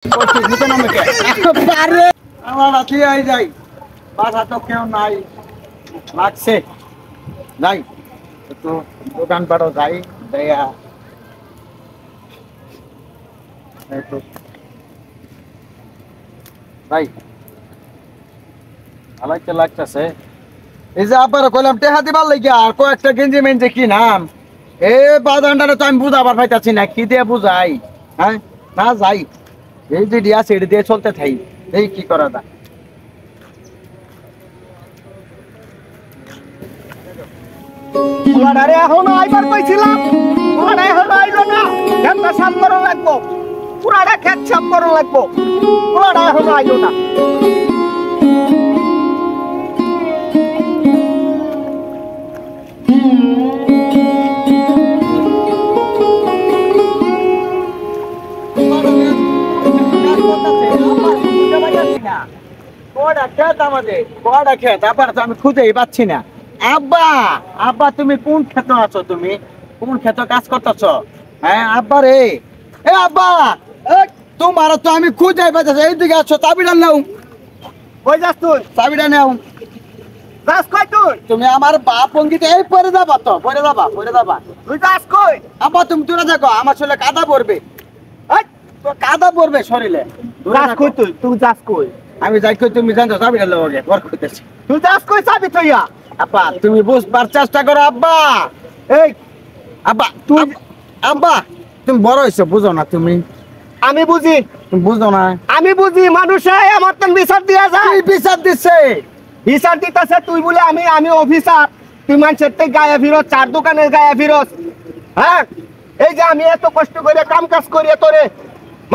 আমার রাতে আই যাই বাসা তো কেউ নাই লাগছে যাই একটু দোকান পাড়ো যাই দেয়া একটু ভাই আলাইতে লাগতেছে এই যে আবার কইলাম টেহা দিবার লাগিয়া আর কয়েকটা গেঞ্জি মেঞ্জি কি নাম এ বাদানটা তো আমি বুঝাবার পাইতাছি না কি দিয়ে বুঝাই হ্যাঁ না যাই এই যে দিয়া সেটা দিয়ে চলতে থাই এই কি করা দা পুরাডারে এখনো আইবার কইছিলাম পুরাডা এখনো আইলো না খেতটা সাফ করা লাগবো পুরাডা খেত সাফ করা লাগবো পুরাডা এখনো আইলো না আমি খুঁজেই পাচ্ছি না আব্বা আব্বা তুমি কোন ক্ষেত্র আছো তুমি কোন ক্ষেত্র কাজ করতেছ হ্যাঁ আব্বা রে এ আব্বা তোমার তো আমি খুঁজেই পাচ্ছি এইদিকে আছো চাবিটা নাও কই যাস তুই চাবিটা নাও যাস কই তুই তুমি আমার বাপ অঙ্গিতে এই পরে যাবা তো পরে যাবা তুই যাস কই আব্বা তুমি দূরে দেখো আমার শরীরে কাদা পড়বে তো কাদা পড়বে শরীরে যাস কই তুই যাস কই আমি যাই কই তুমি জানো চাবিটা নাও আগে ওর করতেছি তুই যাস কই চাবি তুইয়া আব্বা তুমি বুঝবার চেষ্টা করো আব্বা এই আব্বা তুই আব্বা তুমি বড় হইছো বুঝো না তুমি আমি বুঝি তুমি বুঝো না আমি বুঝি মানুষে আমার তো বিচার দিয়া যায় তুই বিচার দিছে বিচার দিতেছে তুই বলে আমি অফিসার তুই মানুষের থেকে গায়ে ফিরত চার দোকানের গায়ে ফিরত হ্যাঁ এই যে আমি এত কষ্ট করে কাম কাজ করিয়ে তোরে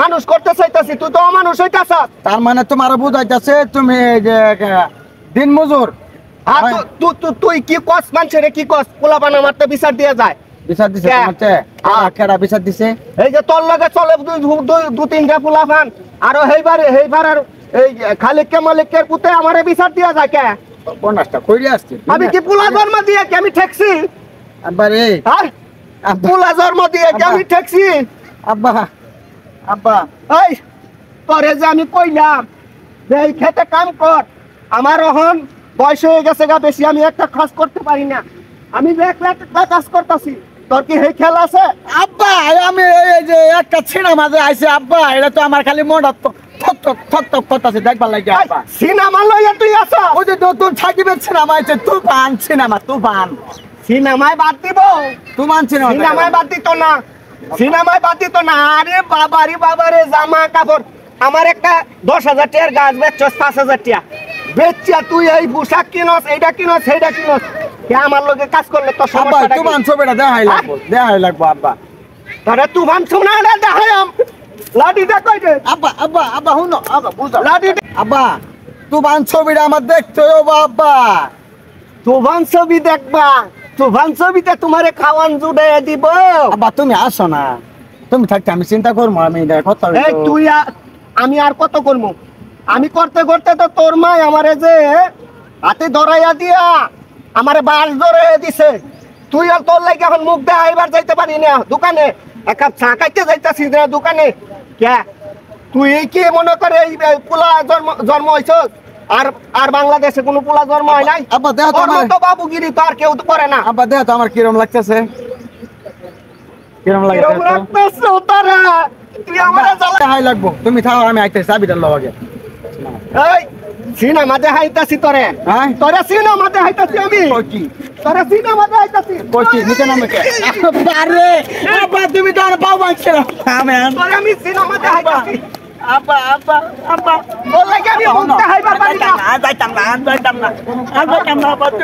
মানুষ করতে চাইতাছি তুই তো অমানুষ হইতাছ তার মানে তোমার বুঝাইতেছে তুমি এই যে দিন মজুর তুই কি কস মানুষের কি কস পোলা বানা মারতে বিচার দিয়ে যায় বিচার দিছে তোমাতে কেডা বিচার দিছে এই যে তোর লগে চলে দু তিনটা পোলা ফান আর হেইবার আর এই খালিককে মালিকের পুতে আমারে বিচার দিয়া যায় কে বনাসটা কইরে আসছে আমি কি পোলা জন্ম দিয়ে কি আমি ঠেকছি আব্বা রে আর পোলা জন্ম দিয়ে কি আমি ঠেকছি আব্বা আব্বা এই তোরে যে আমি কইলাম যে এই খেতে কাম কর আমার এখন বয়স হয়ে গেছে গা বেশি আমি একটা কাজ করতে পারি না আমি যে একলা কাজ করতেছি তোর কি এই খেলা আছে আব্বা আমি এই যে একটা ছিনা মাঝে আইছে আব্বা এটা তো আমার খালি মনটা থক করতেছে দেখবার লাগে আব্বা সিনেমা লইয়া তুই আছো ওই যে নতুন সাকিবের সিনেমা আছে তুফান সিনেমায় বাদ দিব তুফান সিনেমায় বাদ দিত না সিনেমায় বাদ দিত না আরে বাবারে জামা কাপড় আমার একটা 10,000 টাকার গাছ বেচছস 5,000 টাকা বেচিয়া তুই এই পোশাক কিনস এইটা কিনস সেইটা কিনস কে আমার লগে কাজ করলে তো সমস্যা তুফান ছবিটা দেখাই লাগবো আব্বা আরে তুফান ছবিটা দেখাইম লাঠিটা কই দে আব্বা হুনো আব্বা বুঝা লাঠি আব্বা তুফান ছবিটা আমার দেখতে হবে আব্বা তুফান ছবি দেখবা তুফান ছবিতে তোমারে খাওয়ান জুড়ে দিব আব্বা তুমি আসো না তুমি থাকতে আমি চিন্তা করবো আমি কথা এই তুই আমি আর কত করবো আমি করতে করতে তো তোর মাই আমারে যে হাতে ধরাইয়া দিয়া আমারে বাস ধরে দিছে তুই আর তোর লাগে এখন মুখ দেখাইবার যাইতে পারি না দোকানে এক কাপ চা খাইতে যাইতাছি না দোকানে কে তুই কি মনে করে এই পোলা জন্ম হইছস আর বাংলাদেশে কোনো পোলা জন্ম হয় নাই আব্বা দেখ তো বাবুগিরি তো আর কেউ তো করে না আব্বা দেখ আমার কিরম লাগতেছে কিরম লাগতেছে তারা তুই আমারে দেখাই লাগবো তুমি থাও আমি আইতেছি চাবিটা লও আগে এই সিনেমা দেখাইতাছি তোরে হ্যাঁ তোরে সিনেমা দেখাইতাছি আমি কি তোরে সিনেমা দেখাইতাছি কইছি নিচে নামে কে আরে আব্বা তুমি তো আর পাও বাঁচছ তোরে আমি সিনেমা দেখাইতাছি আব্বা তোর লাগে আমি মুখ দেখাইবার পারি না যাইতাম না আব্বা তুমি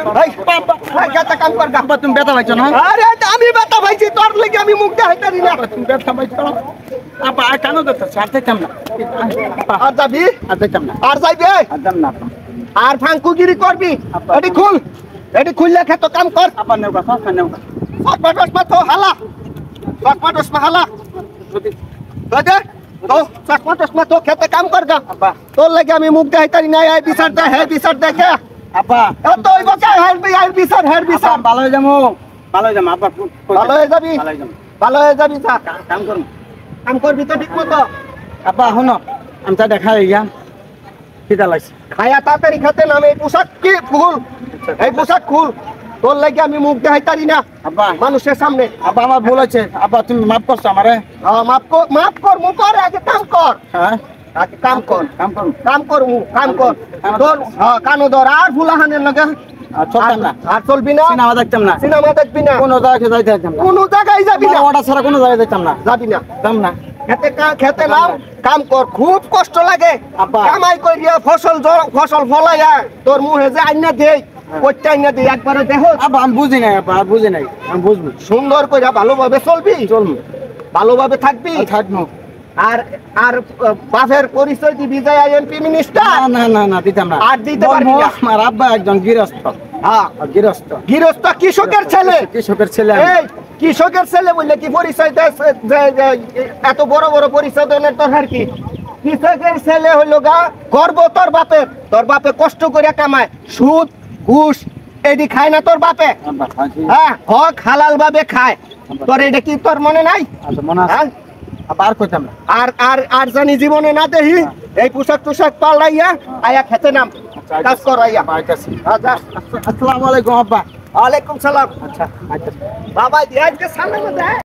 এই গাতা কাম কর আব্বা তুমি ব্যথা পাইছো না আরে আমি ব্যথা পাইছি তোর লাগে আমি মুখ দেখাইতারি না তুমি ব্যথা পাইছো আব্বা আর কেন দেখছ ছাড়তেতাম না আর যাবি আর যাইতাম না আর যাইবে আর দাম না আর ফাঙ্কুগিরি করবি এটি খুললে খেতো কাম কর আব্বা নেওগা সব নেওগা চকমাটস তো হালা চকমাটস হালা দাদা তো চকমাটস তো খেতে কাম কর গা আব্বা তোর লাগে আমি মুখ দেখাইতারি না এই বিচার দেখে আব্বা এত ওই বকে হের বিচার ভালো হয়ে যাবো আব্বা ভালো হয়ে যাবি ভালো হয়ে যাবো যা কাম করুন কাম করবি তো ঠিক মতো আব্বা শুনো আমি তা দেখা গিয়া খিদা লাগছে খায়া তাড়াতাড়ি খেতে নামে এই পোশাক কি খুল এই পোশাক খুল তোর লাগি আমি মুখ দেখাইতারি না আব্বা মানুষের সামনে আব্বা আমার ভুল হয়েছে আব্বা তুমি মাফ করছো আমারে মাফ কর মুখ কর আগে কাম কর হ্যাঁ আগে কাম কর কাম করুন কাম কর মুখ কাম কর তোর কানো ধর আর ফুলাহানের লগে আর চলতাম না আর চলবি না সিনেমা দেখতাম না সিনেমা দেখবি না কোনো জায়গায় যাইতে যেতাম না কোনো জায়গায় যাবি না ওটা ছাড়া কোনো জায়গায় যেতাম না যাবি না যেতাম না খেতে নাও কাম কর খুব কষ্ট লাগে আব্বা। কামাই করিয়া ফসল ফলাইয়া তোর মুহে যে আইনা দেই কইতে আইনা দেই একবারে দেহ আব্বা আমি বুঝি নাই আব্বা আর বুঝি নাই আমি বুঝবো সুন্দর কইরা ভালোভাবে চলবি চলবো ভালোভাবে থাকবি থাকবো আর আর বাপের পরিচয় দিবি যে এমপি মিনিস্টার না না না না দিতাম না আর দিতে পারবি না। আমার আব্বা একজন গৃহস্থ হ্যাঁ গৃহস্থ গৃহস্থ কৃষকের ছেলে কৃষকের ছেলে আমি। এই কৃষকের ছেলে বললে কি পরিচয় দেয় যে এত বড় বড় পরিচয় দেনের দরকার কি কৃষকের ছেলে হইলো গা গর্ব তোর বাপে কষ্ট করে কামায় সুদ ঘুষ এডি খায় না তোর বাপে আব্বা, আচ্ছা, হ্যাঁ হক হালাল ভাবে খায় তোর এটা কি তোর মনে নাই আচ্ছা, মনে আছে হ্যাঁ? আব্বা আর কইতাম না আর জানি জীবনে না দেখি এই পোশাক পাল্লাইয়া আয়া খেতে নাম কাজ কর আইয়া আব্বা, আইতাছি। আচ্ছা আসসালামু আলাইকুম আব্বা ওয়ালাইকুম সালাম আচ্ছা আইতাছি। বাবা আজকে সামনে